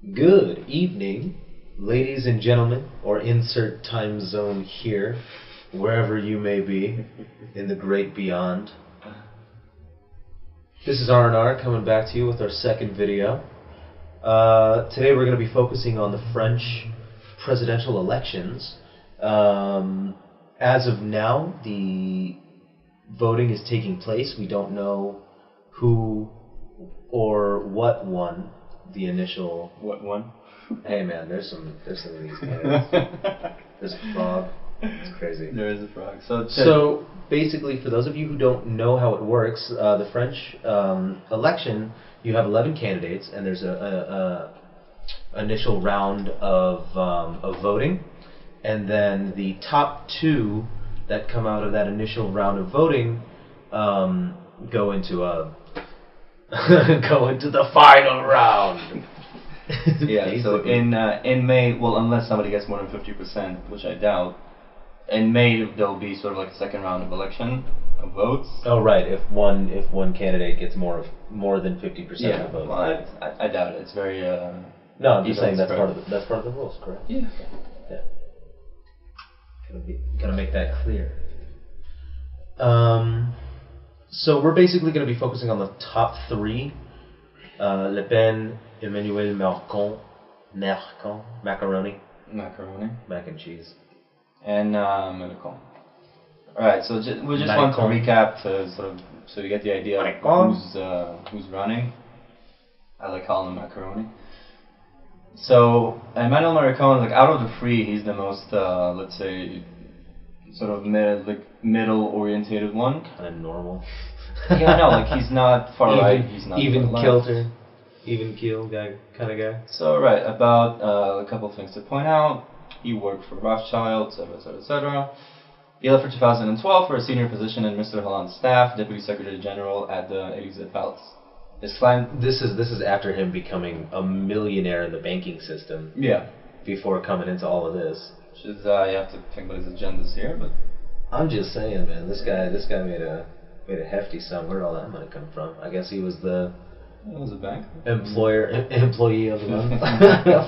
Good evening, ladies and gentlemen, or insert time zone here, wherever you may be, in the great beyond. This is R&R coming back to you with our second video. Today we're going to be focusing on the French presidential elections. As of now, the voting is taking place. We don't know who or what won the initial... What one? Hey man, there's some of these candidates. There's a frog. It's crazy. There is a frog. So basically, for those of you who don't know how it works, the French election, you have 11 candidates, and there's a initial round of voting, and then the top two that come out of that initial round of voting go into the final round. Yeah. So in May, well, unless somebody gets more than 50%, which I doubt, in May there'll be sort of like a second round of election of votes. Oh right, if one candidate gets more than 50% of the vote. Well, I doubt it. It's very. No, I'm just saying that's part of the rules, correct? Yeah. Yeah. Gotta make that clear. So we're basically going to be focusing on the top three: Le Pen, Emmanuel Macron, macaroni, mac and cheese, and Macron. All right, so we just want to recap to sort of so you get the idea of who's running. I like calling him macaroni. So Emmanuel Macron, like out of the three, he's the most let's say sort of middle orientated one. Kind of normal. Yeah, no, like he's not far right, he's not even far kilter, even keel guy kind of guy. So right, about a couple of things to point out. He worked for Rothschild, etc., etc., etc. He left for 2012 for a senior position in Mr. Hollande's staff, Deputy Secretary General at the Élysée Palace. This is after him becoming a millionaire in the banking system. Yeah. Before coming into all of this. Which is you have to think about his agendas here, but I'm just saying, man, this guy made a hefty sum. Where did all that money come from? I guess he was the a bank employee of the month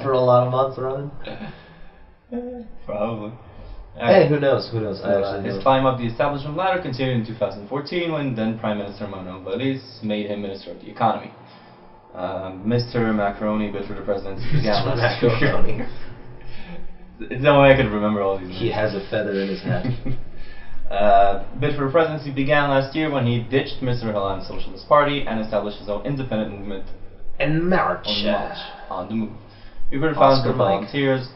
for a lot of months running. Probably. Hey, who knows? His climb up the establishment ladder continued in 2014 when then Prime Minister Manuel Valls made him Minister of the Economy. Mr. Macaroni bid for the presidency began last year. It's the only way I could remember all these names. He has a feather in his hat. Bid for the presidency began last year when he ditched Mr. Hollande's Socialist Party and established his own independent movement. And March. On the move. We were found for volunteers.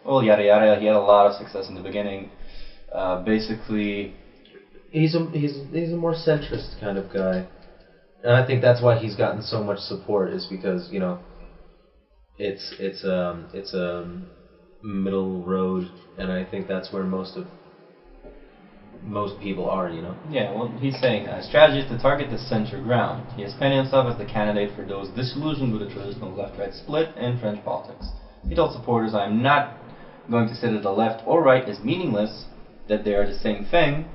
Well, yada yada. He had a lot of success in the beginning. Basically, he's a more centrist kind of guy, and I think that's why he's gotten so much support. Is because it's a middle road, and I think that's where most people are. Yeah. Well, he's saying strategy is to target the center ground. He has painted himself as the candidate for those disillusioned with the traditional left-right split in French politics. He told supporters, "I am not going to say that the left or right is meaningless, that they are the same thing,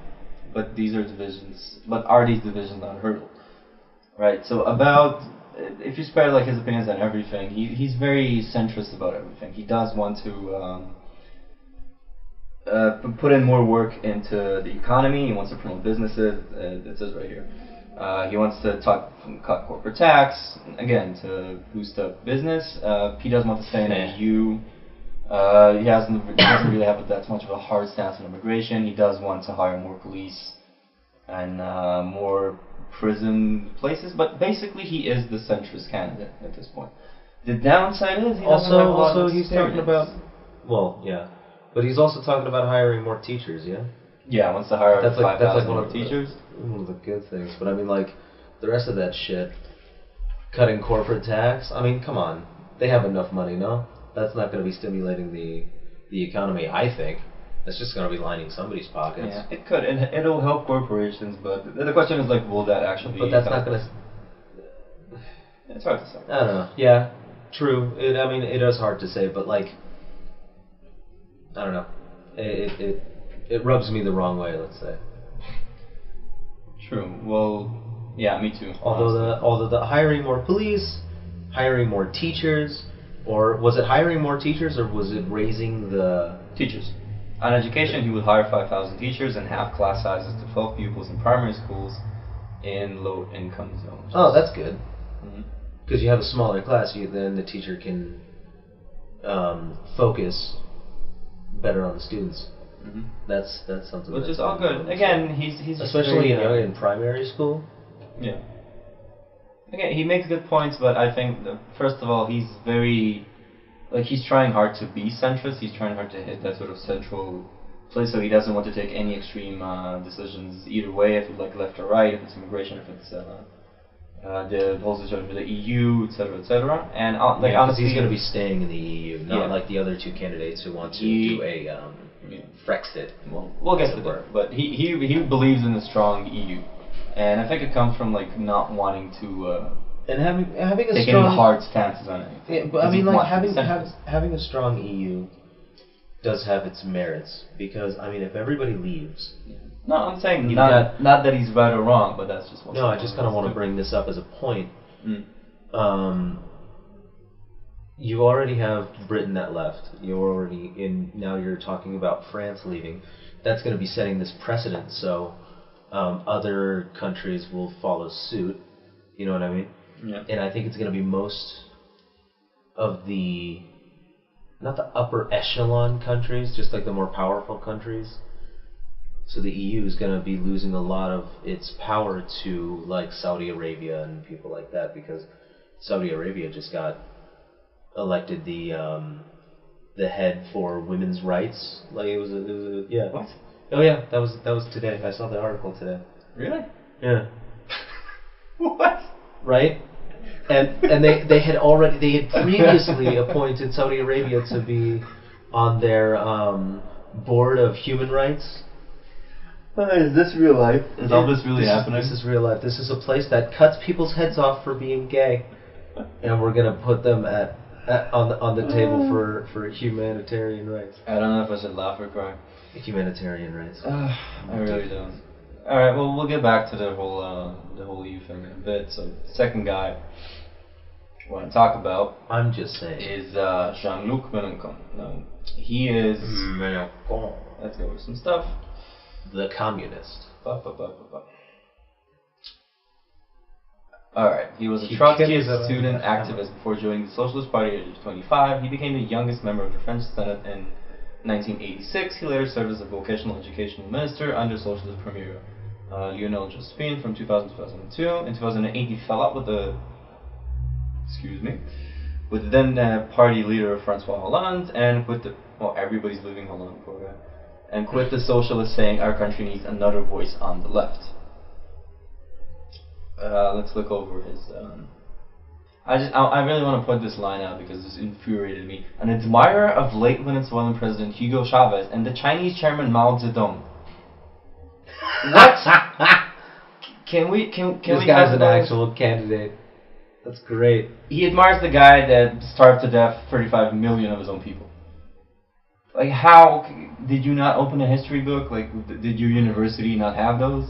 but these are divisions. But are these divisions unhurdled?" Right. So about if you spare like his opinions on everything, he's very centrist about everything. He does want to put in more work into the economy. He wants to promote businesses. It says right here. He wants to cut corporate tax again to boost up business. He doesn't want to stay in the EU. He doesn't really have that much of a hard stance on immigration. He does want to hire more police and more prison places, but basically he is the centrist candidate at this point. The downside is he doesn't have a lot of he's talking about but he's also talking about hiring more teachers. Yeah, wants to hire 5,000 more teachers. One of the good things, but I mean, like the rest of that shit, cutting corporate tax. I mean, come on, they have enough money, no? That's not going to be stimulating the economy. I think that's just going to be lining somebody's pockets. Yeah, it could, and it'll help corporations, but the question is like, will that actually? But that's not going to. It's hard to say. I don't know. Yeah, true. It is hard to say, but like, I don't know. It rubs me the wrong way. Let's say. True. Well, yeah, me too. Although the hiring more police, hiring more teachers, Or was it hiring more teachers, or was it raising the Teachers. On education, he would hire 5,000 teachers and have class sizes to 12 pupils in primary schools in low-income zones. Oh, that's good. Mhm. Because you have a smaller class, then the teacher can focus better on the students. Mhm. That's something. Which that's is all really good. Again, he's just especially very, in primary school. yeah. Again, he makes good points, but I think first of all, he's very he's trying hard to be centrist. He's trying hard to hit that sort of central place, so he doesn't want to take any extreme decisions either way. If it's like left or right, if it's immigration, if it's the whole situation with the EU, etc., etc. And like honestly, he's going to be staying in the EU, not Yeah. like the other two candidates who want to do a Frexit. We'll get to that. But he believes in a strong EU, and I think it comes from like not wanting to and having a take strong any hard stances on anything. Yeah, but I mean, like Because having a strong EU does have its merits, because I mean, if everybody leaves. No, I'm saying You've not that he's right or wrong, but that's just what. No, I just kind of want to bring this up as a point. You already have Britain that left. You're already in. Now you're talking about France leaving. That's going to be setting this precedent, so other countries will follow suit. You know what I mean? Yeah. And I think it's going to be most of the, not the upper echelon countries, just like the more powerful countries. So the EU is going to be losing a lot of its power to like Saudi Arabia and people like that, because Saudi Arabia just got elected the head for women's rights. Like it was a yeah. What? Oh yeah, that was today. I saw the article today. Really? Yeah. What? Right? And they had previously appointed Saudi Arabia to be on their board of human rights. Is this real life? Is all this really happening? This is real life. This is a place that cuts people's heads off for being gay, and we're gonna put them on the table for humanitarian rights. I don't know if I should laugh or cry. Humanitarian rights. I really don't. All right. Well, we'll get back to the whole EU thing in a bit. So, the second guy I want to talk about I'm just saying is Jean-Luc Mélenchon. Now, he is. Let's go over some stuff. The communist. Alright, he was a Trotskyist student activist before joining the Socialist Party at age 25. He became the youngest member of the French Senate in 1986. He later served as a vocational educational minister under Socialist Premier Lionel Jospin from 2000 to 2002. In 2008, he fell out with the then party leader Francois Hollande and quit the everybody's leaving Hollande, poor guy. And quit the socialists, saying our country needs another voice on the left. Let's look over his. I really want to point this line out because this infuriated me. An admirer of late Venezuelan President Hugo Chavez and the Chinese chairman Mao Zedong. What? Can we This guy's an actual candidate. That's great. He admires the guy that starved to death 35 million of his own people. Like, how did you not open a history book? Like, did your university not have those?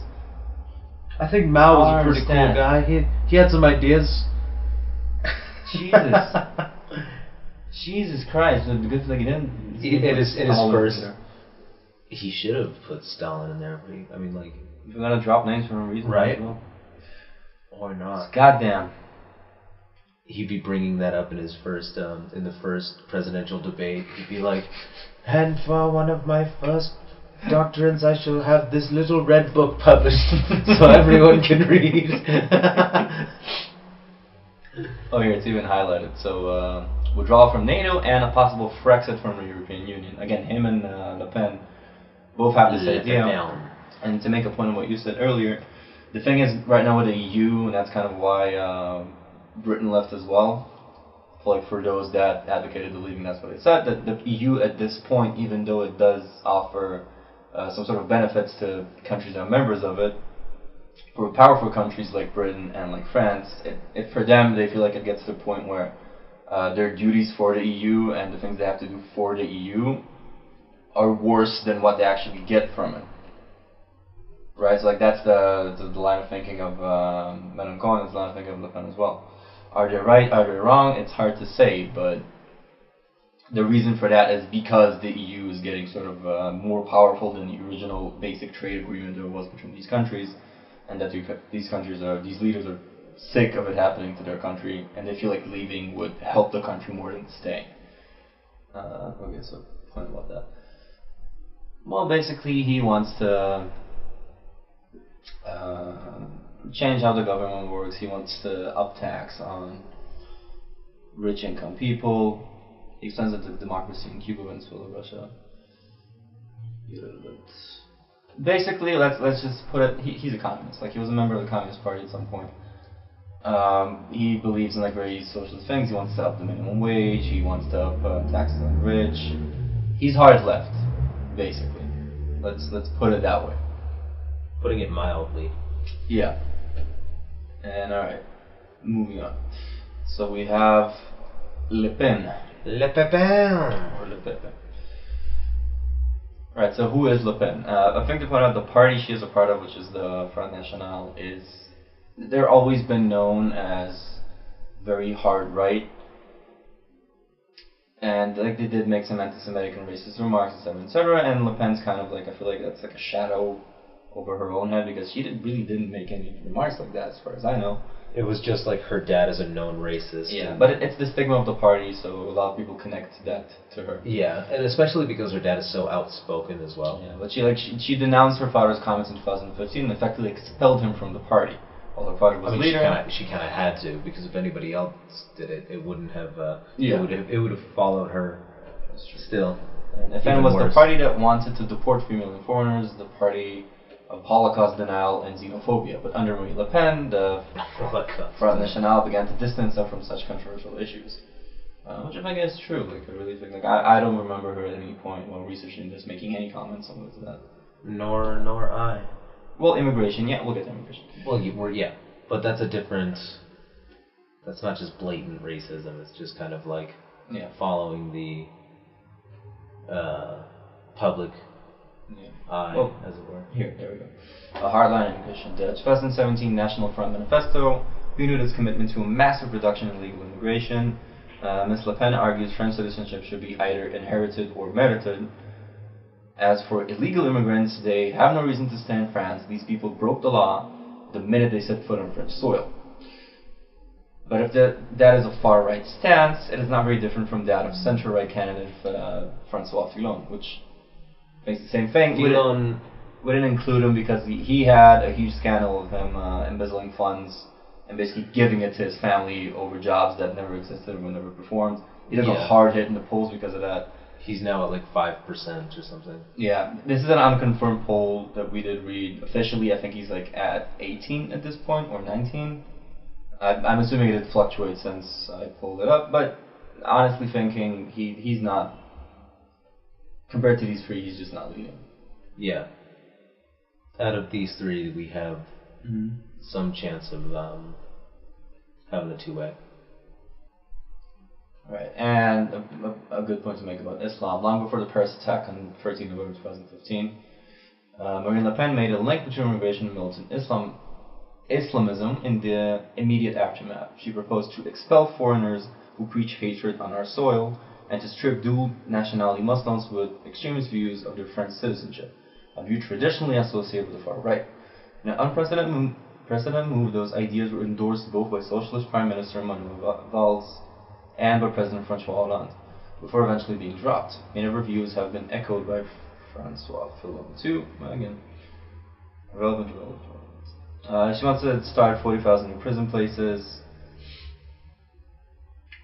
I think Mao was a pretty cool guy. He had some ideas. Jesus. Jesus Christ. Because like, he didn't. It is first. He should have put Stalin in there. But I mean, like. If we're going to drop names for no reason. Right. Or not. Goddamn. He'd be bringing that up in his first, in the first presidential debate. He'd be like, and for one of my first doctrines, I shall have this little red book published so everyone can read. Oh, here, it's even highlighted. So, withdrawal from NATO and a possible Frexit from the European Union. Again, him and Le Pen both have this idea. And to make a point on what you said earlier, the thing is, right now with the EU, and that's kind of why Britain left as well. Like for those that advocated the leaving, that's what they said. That the EU at this point, even though it does offer some sort of benefits to countries that are members of it, for powerful countries like Britain and like France, it for them they feel like it gets to the point where their duties for the EU and the things they have to do for the EU are worse than what they actually get from it. Right, so like that's the line of thinking of Mélenchon, and it's the line of thinking of Le Pen as well. Are they right? Are they wrong? It's hard to say, but The reason for that is because the EU is getting sort of more powerful than the original basic trade agreement there was between these countries, and that these leaders are sick of it happening to their country, and they feel like leaving would help the country more than staying. Okay, so point about that. Well, basically, he wants to change how the government works. He wants to up tax on rich income people. He extends it to democracy in Cuba, Venezuela, Russia. A little bit. Basically, let's just put it. He's a communist. Like, he was a member of the Communist Party at some point. He believes in like very socialist things. He wants to up the minimum wage. He wants to up taxes on the rich. He's hard left, basically. Let's put it that way. Putting it mildly. Yeah. And alright, moving on. So we have Le Pen. Le Pepin. Or Le Pen. Right, so who is Le Pen? A thing to point out, the party she is a part of, which is the Front National, they're always been known as very hard right. And like they did make some anti-Semitic and racist remarks, etc. And Le Pen's kind of like, I feel like that's like a shadow over her own head, because she really didn't make any remarks like that, as far as I know. It was just like her dad is a known racist. Yeah, but it's the stigma of the party, so a lot of people connect that to her. Yeah, and especially because her dad is so outspoken as well. Yeah, but she denounced her father's comments in 2015 and effectively expelled him from the party. While her father was leader. She kind of had to, because if anybody else did it, it wouldn't have. Yeah. It would have followed her. Still. And FN was the party that wanted to deport female and foreigners, the party of Holocaust denial and xenophobia. But under Marine Le Pen, the Front National began to distance herself from such controversial issues. Which I think is true. Like, I really think, like, I don't remember her at any point while researching this making any comments similar to that. Nor I. Well, immigration, yeah, we'll get to immigration. Well, yeah, but that's a different. That's not just blatant racism. It's just kind of like following the public eye, well, as it were. There we go. A hardline immigration. The 2017 National Front Manifesto renewed its commitment to a massive reduction in illegal immigration. Ms. Le Pen argues French citizenship should be either inherited or merited. As for illegal immigrants, they have no reason to stay in France. These people broke the law the minute they set foot on French soil. But if that is a far-right stance, it is not very different from that of center-right candidate François Fillon, which makes the same thing. Fillon, we didn't include him because he had a huge scandal of him embezzling funds and basically giving it to his family over jobs that never existed or were never performed. He took a hard hit in the polls because of that. He's now at like 5% or something. Yeah, this is an unconfirmed poll that we did read. Officially, I think he's like at 18 at this point, or 19. I'm assuming it did fluctuate since I pulled it up, but honestly thinking, he's not, compared to these three, he's just not leading. Yeah. Out of these three, we have some chance of having a two-way. Right, and a good point to make about Islam. Long before the Paris attack on 13 November 2015, Marine Le Pen made a link between immigration and militant Islamism in the immediate aftermath. She proposed to expel foreigners who preach hatred on our soil and to strip dual nationality Muslims with extremist views of their French citizenship, a view traditionally associated with the far right. In an unprecedented move, those ideas were endorsed both by Socialist Prime Minister Manuel Valls and by President François Hollande, before eventually being dropped. Many of her views have been echoed by François Fillon too. Again, relevant. She wants to start 40,000 new prison places.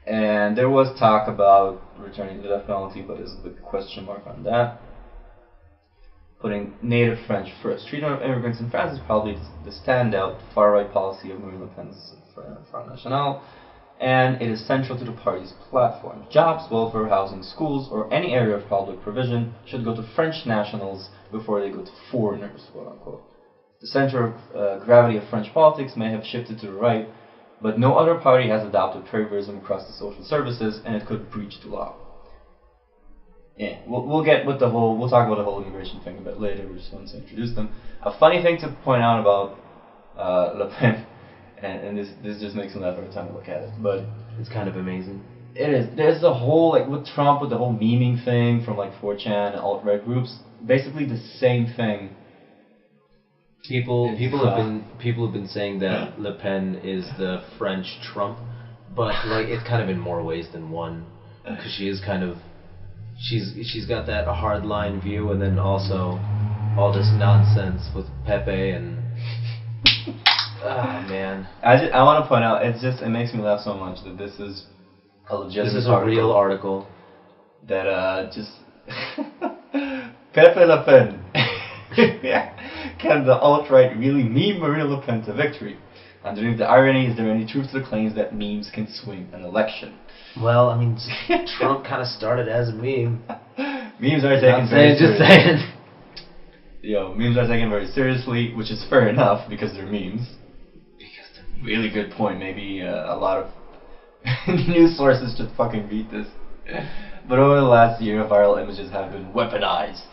And there was talk about returning the death penalty, but there's a big question mark on that. Putting native French first. Treatment of immigrants in France is probably the standout far-right policy of Marine Le Pen's Front National, and it is central to the party's platform. Jobs, welfare, housing, schools, or any area of public provision should go to French nationals before they go to foreigners, quote-unquote. The center of gravity of French politics may have shifted to the right, but no other party has adopted favoritism across the social services, and it could breach the law. Yeah, we'll talk about the whole immigration thing a bit later. We just want to introduce them. A funny thing to point out about Le Pen, and this just makes me laugh every time I look at it, but it's kind of amazing. It is. There's the whole, like, with Trump, with the whole memeing thing from, like, 4chan and alt-right groups. Basically the same thing. People have been saying that Le Pen is the French Trump, but like it's kind of in more ways than one, because she is kind of she's got that hardline view, and then also all this nonsense with Pepe and man. I want to point out, it makes me laugh so much that this is a legitimate This is a real article. That just Pepe Le Pen. Can the alt-right really meme Marine Le Pen to victory? Underneath the irony, is there any truth to the claims that memes can swing an election? Well, I mean, Trump kind of started as a meme. Memes are taken very just seriously. saying. Memes are taken very seriously, which is fair enough because they're memes. Really good point. Maybe a lot of news sources should fucking beat this. But over the last year, viral images have been weaponized.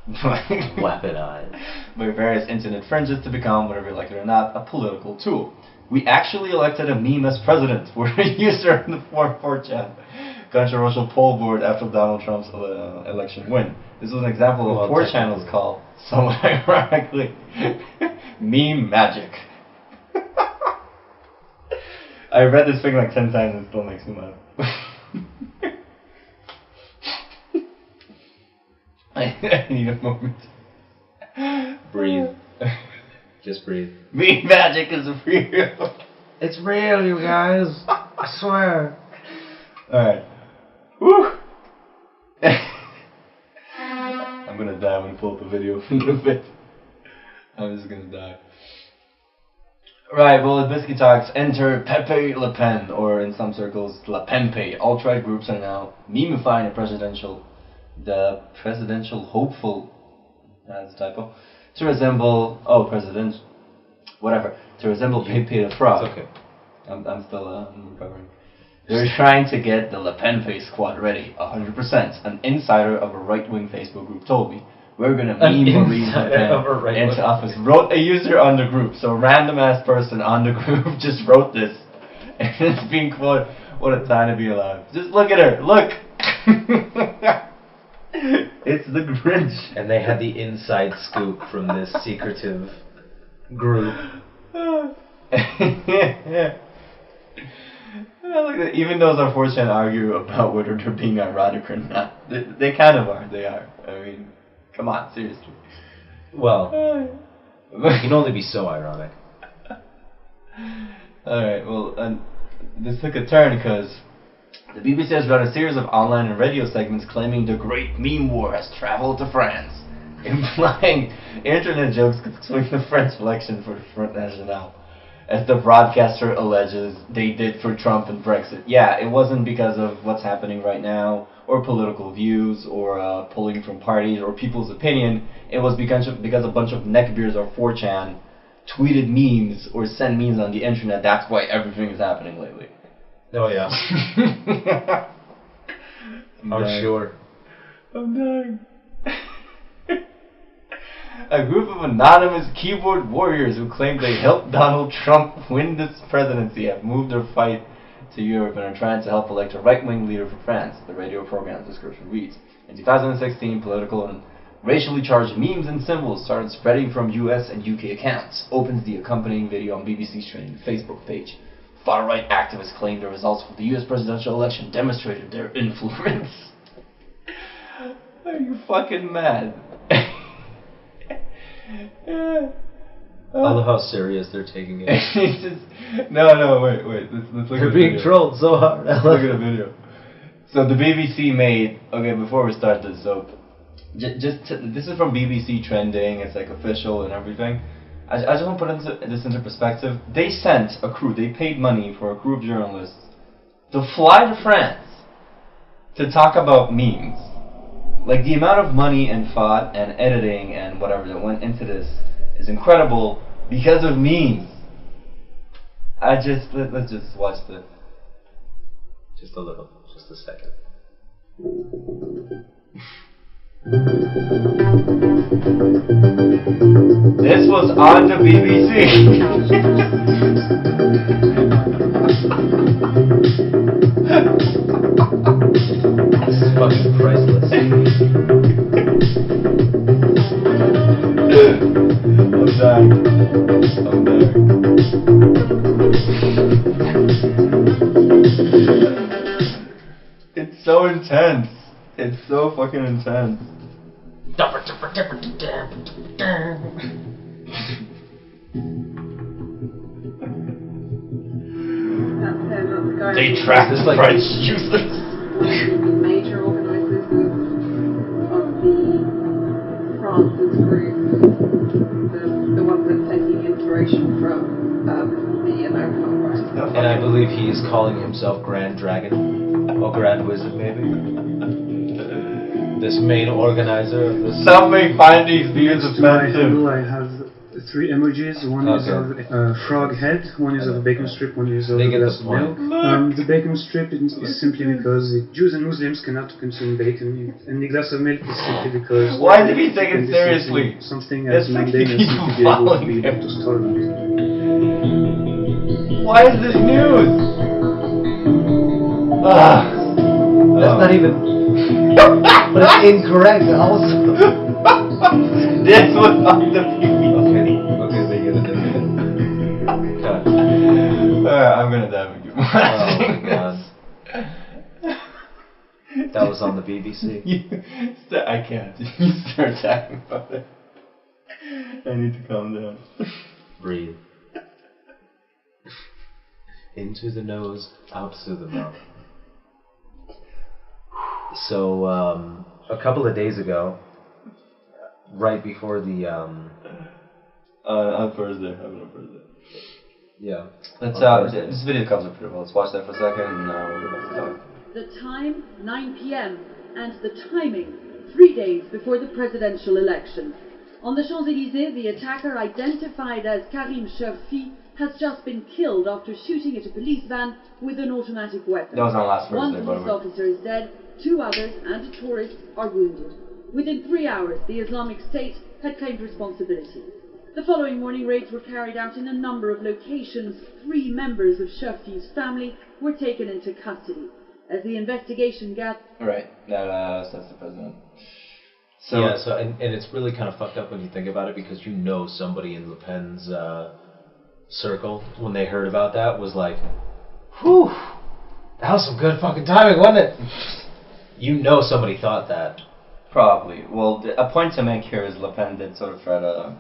Weaponized. By various internet fringes to become, whatever you like it or not, a political tool. We actually elected a meme as president for a user in the 4chan controversial poll board after Donald Trump's election win. This was an example of 4chan was called, somewhat ironically, meme magic. I read this thing like 10 times and it still makes me laugh. I need a moment. Breathe. Just breathe. Meme magic is real. It's real, you guys. I swear. Alright. Woo! I'm gonna die when I pull up a video in a bit. I'm just gonna die. Right, well, at Biscuit Talks, enter Pepe Le Pen, or in some circles, La Pempe. Alt-right groups are now memifying the presidential hopeful, that's a typo, to resemble, to resemble Pepe the Frog. It's okay. I'm still recovering. They're trying to get the Le Pen squad ready, 100%. An insider of a right-wing Facebook group told me. We're gonna meme Marine Le Pen into office. Wrote a user on the group, so a random-ass person on the group just wrote this. And it's being quoted, what a time to be alive. Just look at her, look! It's the Grinch. And they had the inside scoop from this secretive group. Yeah. Look at, even those on 4chan argue about whether they're being ironic or not. They kind of are. They are. I mean, come on, seriously. Well, it can only be so ironic. Alright, well, this took a turn because the BBC has run a series of online and radio segments claiming the great meme war has traveled to France, implying internet jokes could swing the French election for the Front National, as the broadcaster alleges they did for Trump and Brexit. Yeah, it wasn't because of what's happening right now, or political views, or pulling from parties, or people's opinion. It was because a bunch of neckbeards or 4chan tweeted memes or sent memes on the internet. That's why everything is happening lately. Oh yeah. I'm sure. I'm dying. A group of anonymous keyboard warriors who claim they helped Donald Trump win this presidency have moved their fight to Europe and are trying to help elect a right-wing leader for France, the radio program's description reads. In 2016, political and racially charged memes and symbols started spreading from US and UK accounts, opens the accompanying video on BBC's trending Facebook page. Far-right activists claim the results of the US presidential election demonstrated their influence. Are you fucking mad? I love how serious they're taking it. It's just, no, wait. Let's look They're at the being video. trolled so hard. Let's look at the video. So the BBC made, okay, before we start this, so this is from BBC Trending, it's like official and everything. I just want to put this into perspective. They sent a crew, they paid money for a crew of journalists to fly to France to talk about memes. Like, the amount of money and thought and editing and whatever that went into this is incredible because of memes. Let's just watch the... Just a little, just a second. This was on the BBC. Priceless. I'm dying. It's so intense. It's so fucking intense. They track This like French users. Major organizers of the France's group, the ones that are taking inspiration from the American uprising. And I believe he is calling himself Grand Dragon. Or Grand Wizard, maybe? This main organizer of this. Some may find these views offensive. I have 3 emojis. One is of a frog head, one is of a bacon strip, one is of a glass of milk. The bacon strip is simply because Jews and Muslims cannot consume bacon, and the glass of milk is simply because... Why did he take it seriously? Something as mundane as simply being able to starve it. Why is this news? That's not even... but it's incorrect also. This was on the BBC. Okay, they get it. I'm gonna die with you. Oh my god. That was on the BBC. I can't. You start talking about it. I need to calm down. Breathe. Into the nose, out through the mouth. So, a couple of days ago, right before the on Thursday. On Thursday. yeah. Let's this video comes up pretty well. Let's watch that for a second and we'll get back to talk. The time, 9 p.m., and the timing, 3 days before the presidential election. On the Champs-Élysées, the attacker, identified as Karim Cherfi, has just been killed after shooting at a police van with an automatic weapon. That was on last Thursday, One police officer is dead, 2 others and a tourist are wounded. Within 3 hours, the Islamic State had claimed responsibility. The following morning, raids were carried out in a number of locations. 3 members of Cherfi's family were taken into custody. As the investigation gathered... Right, that's the president. So Yeah, and it's really kind of fucked up when you think about it, because you know somebody in Le Pen's circle, when they heard about that, was like, whew, that was some good fucking timing, wasn't it? You know somebody thought that. probably. Well, a point to make here is Le Pen did sort of try to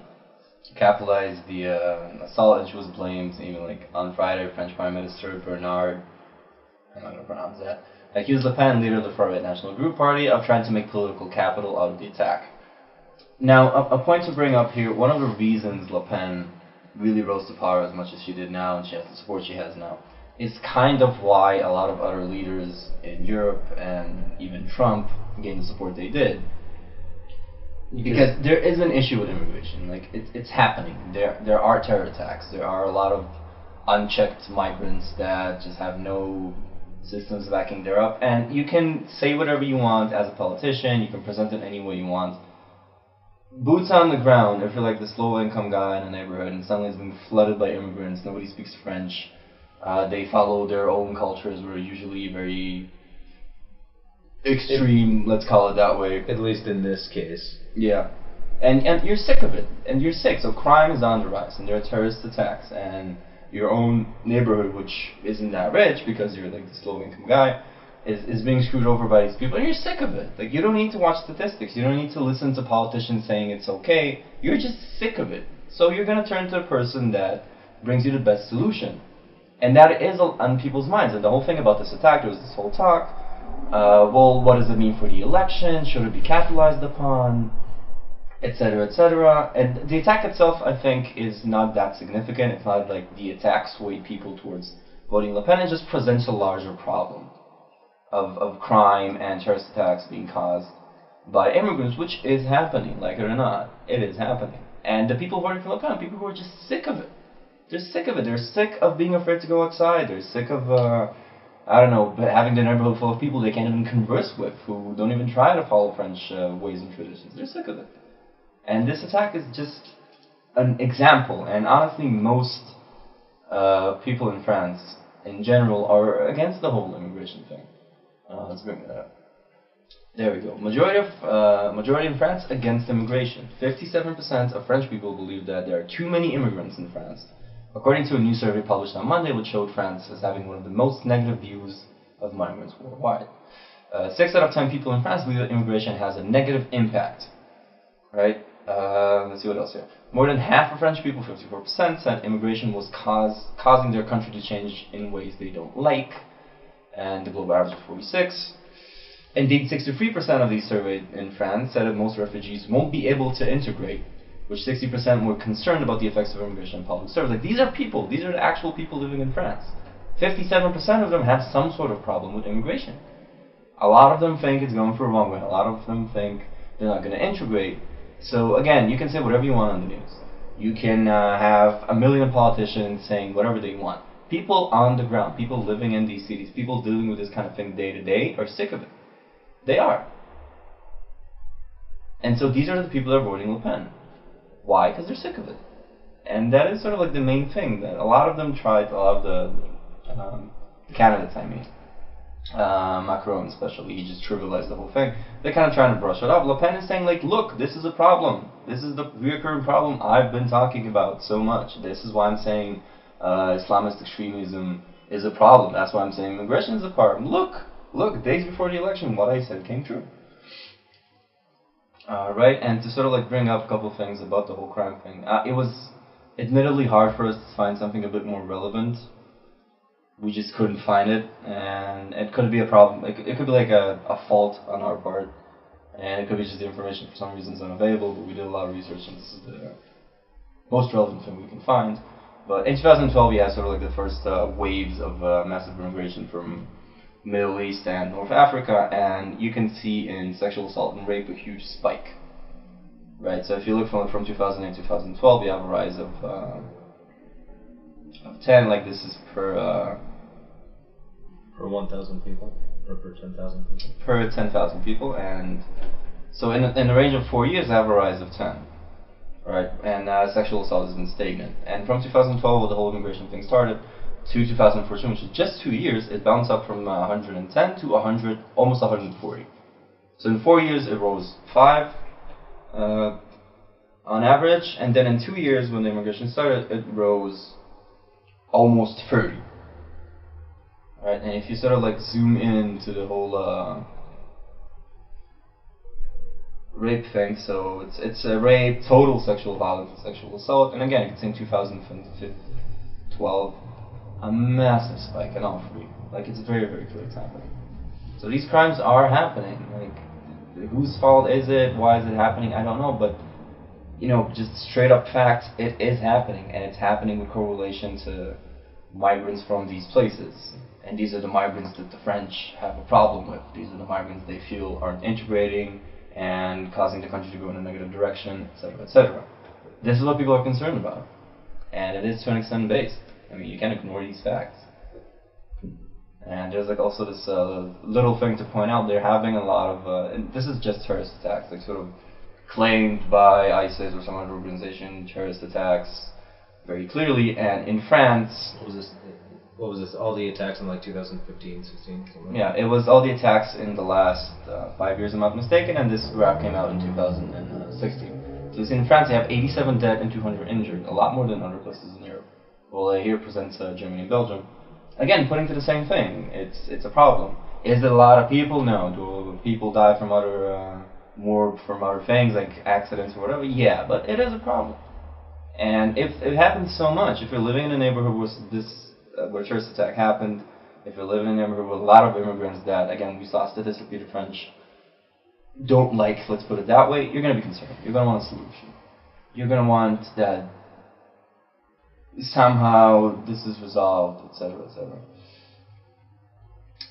capitalize the assault, and she was blamed even like on Friday. French Prime Minister Bernard, I'm not gonna pronounce that, accused Le Pen, leader of the far-right National Group Party, of trying to make political capital out of the attack. Now, a point to bring up here, one of the reasons Le Pen really rose to power as much as she did now, and she has the support she has now, is kind of why a lot of other leaders in Europe and even Trump gained the support they did. Because there is an issue with immigration. Like, it's happening. There are terror attacks. There are a lot of unchecked migrants that just have no systems backing their up. And you can say whatever you want as a politician. You can present it any way you want. Boots on the ground, if you're like this low-income guy in a neighborhood and suddenly it's being flooded by immigrants, nobody speaks French, they follow their own cultures, were usually very extreme, let's call it that way. At least in this case. Yeah. And you're sick of it. And you're sick. So crime is on the rise, and there are terrorist attacks, and your own neighborhood, which isn't that rich because you're like this low-income guy, is being screwed over by these people, and you're sick of it. Like, you don't need to watch statistics. You don't need to listen to politicians saying it's okay. You're just sick of it. So you're going to turn to the person that brings you the best solution. And that is on people's minds. And the whole thing about this attack, there was this whole talk, well, what does it mean for the election? Should it be capitalized upon? Etc., etc. And the attack itself, I think, is not that significant. It's not like the attack swayed people towards voting Le Pen. It just presents a larger problem of crime and terrorist attacks being caused by immigrants, which is happening, like it or not. It is happening. And the people voting for Le Pen, people who are just sick of it. They're sick of it. They're sick of being afraid to go outside. They're sick of, I don't know, having the neighborhood full of people they can't even converse with, who don't even try to follow French ways and traditions. They're sick of it. And this attack is just an example. And honestly, most people in France, in general, are against the whole immigration thing. Let's bring that up. There we go. Majority in France against immigration. 57% of French people believe that there are too many immigrants in France, according to a new survey published on Monday, which showed France as having one of the most negative views of migrants worldwide. 6 out of 10 people in France believe that immigration has a negative impact. Right? Let's see what else here. More than half of French people, 54%, said immigration was causing their country to change in ways they don't like, and the global average is 46. Indeed, 63% of these surveyed in France said that most refugees won't be able to integrate, which 60% were concerned about the effects of immigration on public service. Like, these are people, these are the actual people living in France. 57% of them have some sort of problem with immigration. A lot of them think it's going for a wrong way. A lot of them think they're not going to integrate. So again, you can say whatever you want on the news. You can have a million politicians saying whatever they want. People on the ground, people living in these cities, people dealing with this kind of thing day to day are sick of it. They are. And so these are the people that are voting Le Pen. Why? Because they're sick of it. And that is sort of like the main thing that a lot of them tried, a lot of the candidates, I mean. Macron especially, he just trivialized the whole thing. They're kind of trying to brush it off. Le Pen is saying, like, look, this is a problem. This is the recurring problem I've been talking about so much. This is why I'm saying Islamist extremism is a problem. That's why I'm saying immigration is a problem. Look, days before the election, what I said came true. Right, and to sort of like bring up a couple of things about the whole crime thing. It was admittedly hard for us to find something a bit more relevant. We just couldn't find it, and it could be a problem. It could be like a fault on our part, and it could be just the information for some reason is unavailable, but we did a lot of research, and this is the most relevant thing we can find. But in 2012, we had sort of like the first waves of massive immigration from Middle East and North Africa, and you can see in sexual assault and rape a huge spike. Right, so if you look from 2008 to 2012, you have a rise of 10, like this is per 1,000 people, or per 10,000 people? Per 10,000 people, and so in the range of 4 years, I have a rise of 10. Right, and sexual assault has been stagnant. And from 2012, when the whole immigration thing started, to 2014, which is just 2 years, it bounced up from 110 to 100, almost 140. So in 4 years, it rose 5 on average, and then in 2 years, when the immigration started, it rose almost 30. Right, and if you sort of like zoom in to the whole rape thing, so it's a rape, total sexual violence, and sexual assault, and again, it's in 2012, a massive spike in all three. Like, it's very, very clear it's happening. So these crimes are happening. Like, whose fault is it? Why is it happening? I don't know, but you know, just straight up fact, it is happening, and it's happening with correlation to migrants from these places. And these are the migrants that the French have a problem with. These are the migrants they feel aren't integrating and causing the country to go in a negative direction, etc., etc. This is what people are concerned about, and it is to an extent based. I mean, you can't ignore these facts. And there's like also this little thing to point out. They're having a lot of, and this is just terrorist attacks, like sort of claimed by ISIS or some other organization, terrorist attacks, very clearly. And in France, what was this? All the attacks in like 2015, 16, something? Yeah, it was all the attacks in the last 5 years, if I'm not mistaken, and this graph came out in 2016. So you see in France, they have 87 dead and 200 injured, a lot more than other places in Europe. Well, here presents Germany and Belgium. Again, pointing to the same thing. It's a problem. Is it a lot of people? No. Do people die from other more from other things like accidents or whatever? Yeah, but it is a problem. And if it happens so much, if you're living in a neighborhood where where a terrorist attack happened, if you're living in a neighborhood with a lot of immigrants that, again, we saw statistically the French don't like, let's put it that way, you're going to be concerned. You're going to want a solution. You're going to want that somehow this is resolved, etc., etc.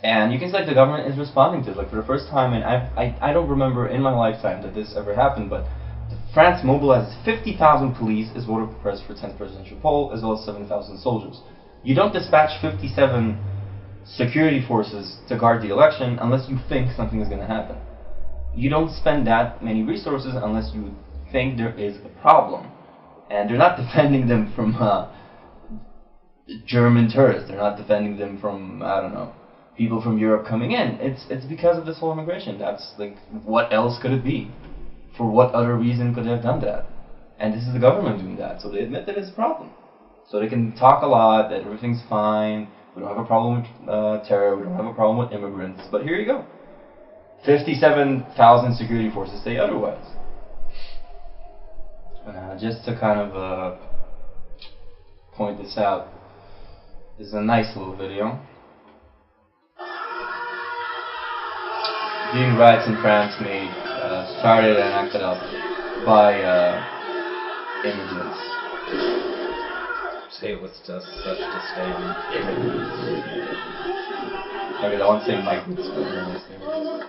And you can see like the government is responding to it. Like for the first time, and I don't remember in my lifetime that this ever happened, but France mobilizes 50,000 police as voter prepares for 10th presidential poll, as well as 7,000 soldiers. You don't dispatch 57 security forces to guard the election unless you think something is going to happen. You don't spend that many resources unless you think there is a problem. And they're not defending them from German terrorists. They're not defending them from, I don't know, people from Europe coming in. It's because of this whole immigration. That's like, what else could it be? For what other reason could they have done that? And this is the government doing that, so they admit that it's a problem. So they can talk a lot, that everything's fine, we don't have a problem with terror, we don't have a problem with immigrants, but here you go. 57,000 security forces say otherwise. Just to kind of point this out, this is a nice little video. Being riots in France made, started and acted up by immigrants. Say it with just such disdain. Okay, I want to say migrants, but no, it's immigrants.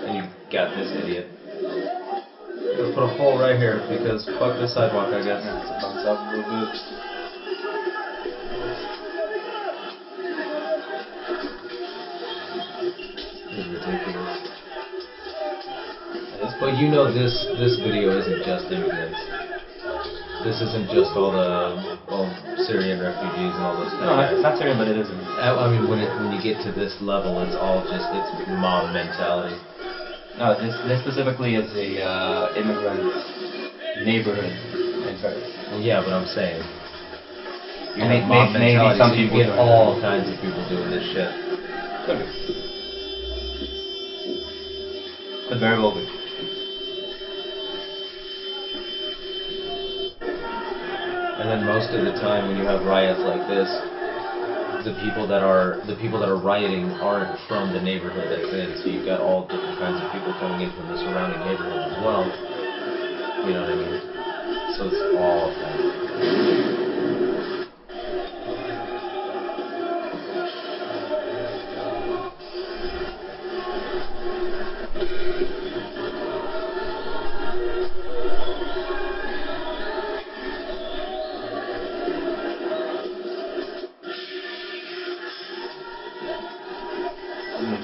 And you got this idiot. Let's put a pole right here because fuck the sidewalk, I guess. Yeah, so bounce up a little bit. This is ridiculous. But you know this video isn't just immigrants. This isn't just all Syrian refugees and all those kind No, of it's not Syrian, but it isn't. I mean, when you get to this level, it's all just mob mentality. No, this specifically is a immigrant neighborhood in Paris. Well, yeah, but I'm saying. You I mean, have mob maybe mentality, some so you people get do it. all kinds of people doing this shit. Could be. Could very well be. And then most of the time, when you have riots like this, the people that are rioting aren't from the neighborhood that it's in. So you've got all different kinds of people coming in from the surrounding neighborhoods as well. You know what I mean? So it's all kind of.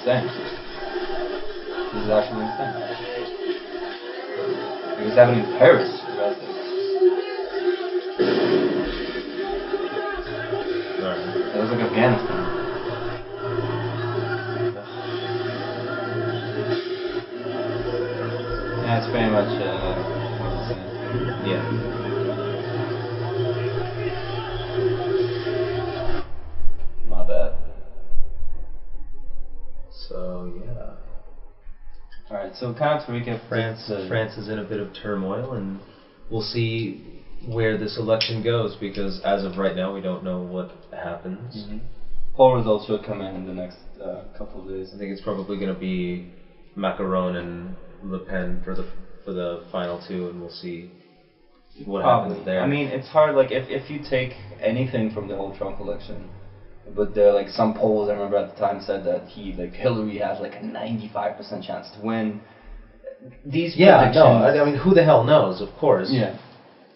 Insane. This is actually insane. It was happening in Paris, for God's sake. It was like Afghanistan. Yeah, it's pretty much what it's saying. Yeah. My bad. So yeah. Alright, so kind of to recap, France is in a bit of turmoil, and we'll see where this election goes, because as of right now we don't know what happens. Mm-hmm. Poll results should come in the next couple of days. I think it's probably going to be Macron and Le Pen for the final two, and we'll see what happens there. I mean, it's hard. Like if you take anything from the whole Trump election, but there like some polls I remember at the time said that Hillary has like a 95% chance to win. These predictions. I mean, who the hell knows? Of course. Yeah.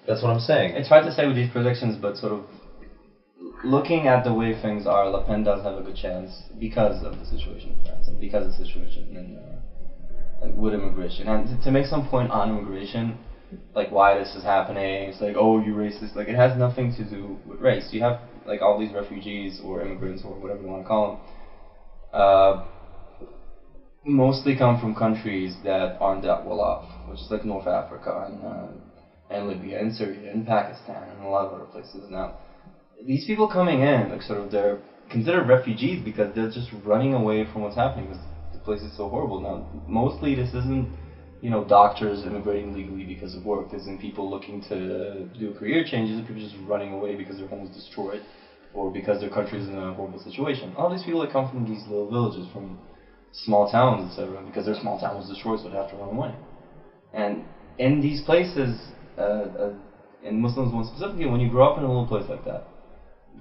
That's what I'm saying. It's hard to say with these predictions, but sort of looking at the way things are, Le Pen does have a good chance because of the situation in France and because of the situation with immigration. And to make some point on immigration, like why this is happening, it's like, oh, you racist. Like, it has nothing to do with race. You have like all these refugees or immigrants or whatever you want to call them, mostly come from countries that aren't that well off, which is like North Africa and Libya and Syria and Pakistan and a lot of other places. Now, these people coming in, like sort of, they're considered refugees because they're just running away from what's happening because the place is so horrible. Now, mostly this isn't, doctors immigrating legally because of work. This isn't people looking to do career changes. People just running away because their home is destroyed or because their country is in a horrible situation. All these people that come from these little villages, from small towns, etc., because their small town was destroyed, so they have to run away. And in these places, in Muslims one specifically, when you grow up in a little place like that,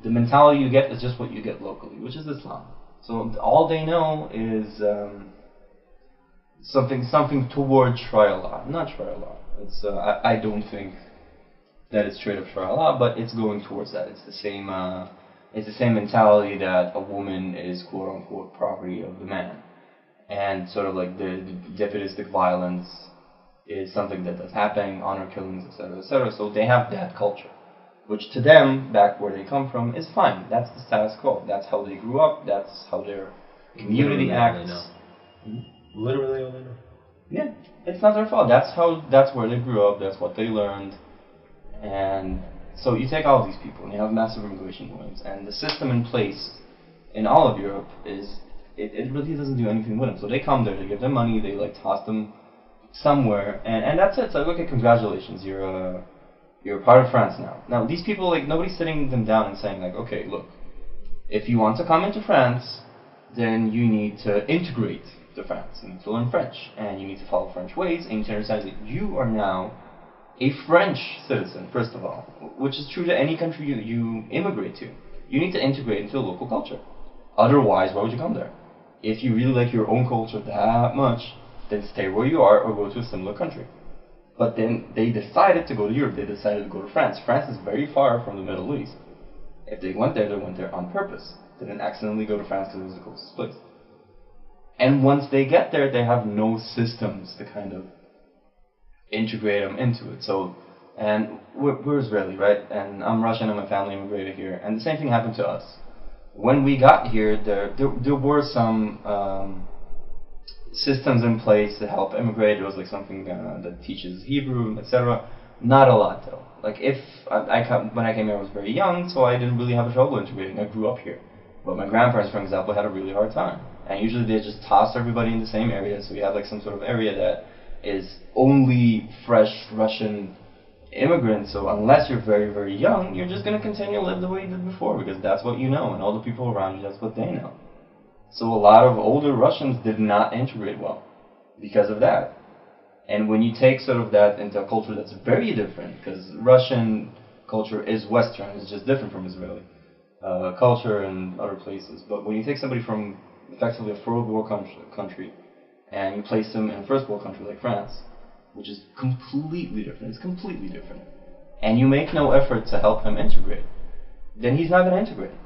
the mentality you get is just what you get locally, which is Islam. So all they know is something toward Sharia law. Not Sharia law. It's I don't think that it's straight up Sharia law, but it's going towards that. It's the same. It's the same mentality that a woman is quote unquote property of the man, and sort of like the despotistic violence is something that is happening, honor killings, etc., etc. So they have that culture. which to them, back where they come from, is fine. That's the status quo. That's how they grew up. That's how their community acts. Literally all they know. Yeah, it's not their fault. That's where they grew up. That's what they learned. And so you take all of these people, and you have massive immigration waves, and the system in place in all of Europe is it really doesn't do anything with them. So they come there, they give them money, they like toss them somewhere, and that's it. It's like, okay, congratulations, you're a part of France now. Now these people, like, nobody's sitting them down and saying like, okay, look, if you want to come into France, then you need to integrate to France. You need to learn French, and you need to follow French ways, and you need to understand that you are now a French citizen, first of all, which is true to any country you immigrate to. You need to integrate into the local culture. Otherwise, why would you come there? If you really like your own culture that much, then stay where you are or go to a similar country. But then they decided to go to Europe. They decided to go to France. France is very far from the Middle East. If they went there on purpose. They didn't accidentally go to France because it was the closest place. And once they get there, they have no systems to kind of integrate them into it. So, and we're Israeli, right? And I'm Russian and my family immigrated here. And the same thing happened to us. When we got here, there were some systems in place to help immigrate. There was like something that teaches Hebrew, etc. Not a lot though. Like when I came here, I was very young, so I didn't really have a trouble integrating. I grew up here. But my grandparents, for example, had a really hard time. And usually they just toss everybody in the same area. So we have like some sort of area that is only fresh Russian immigrants. So unless you're very, very young, you're just going to continue to live the way you did before, because that's what you know, and all the people around you, that's what they know. So a lot of older Russians did not integrate well because of that. And when you take sort of that into a culture that's very different, because Russian culture is Western, it's just different from Israeli culture and other places. But when you take somebody from effectively a third world country and you place them in a first world country like France, which is completely different, it's completely different, and you make no effort to help him integrate, then he's not going to integrate.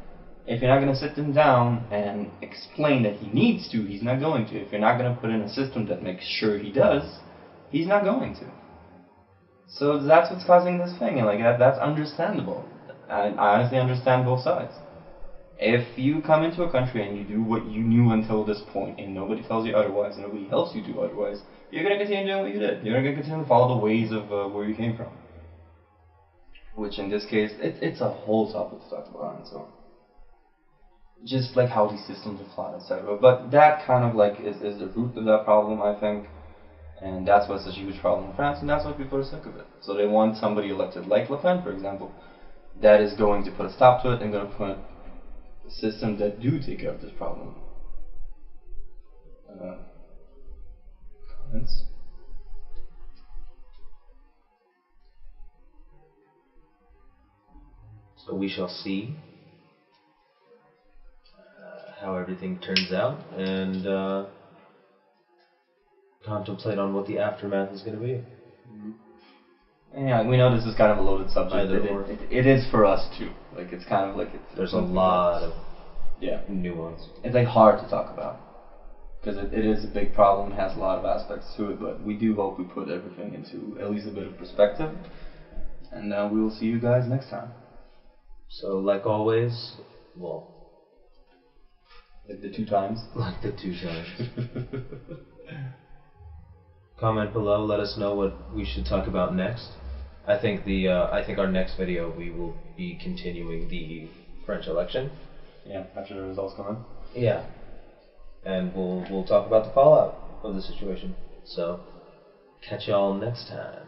If you're not going to sit him down and explain that he needs to, he's not going to. If you're not going to put in a system that makes sure he does, he's not going to. So that's what's causing this thing, and like that's understandable. I honestly understand both sides. If you come into a country and you do what you knew until this point, and nobody tells you otherwise, and nobody helps you do otherwise, you're going to continue doing what you did. You're going to continue to follow the ways of where you came from. Which in this case, it's a whole topic to talk about on its own. Just like how these systems are flawed, etc. But that kind of like is the root of that problem, I think. And that's what's such a huge problem in France, and that's why people are sick of it. So they want somebody elected, like Le Pen, for example, that is going to put a stop to it and going to put systems that do take care of this problem. Comments? So we shall see how everything turns out, and contemplate on what the aftermath is going to be. Mm-hmm. Yeah, we know this is kind of a loaded subject. It is for us too. Like it's kind of like there's a lot of nuance. It's like hard to talk about because it is a big problem. It has a lot of aspects to it, but we do hope we put everything into at least a bit of perspective. And we will see you guys next time. So, like always, like the 2 times. Like the 2 times. Comment below. Let us know what we should talk about next. I think our next video we will be continuing the French election. Yeah, after the results come in. Yeah, and we'll talk about the fallout of the situation. So, catch y'all next time.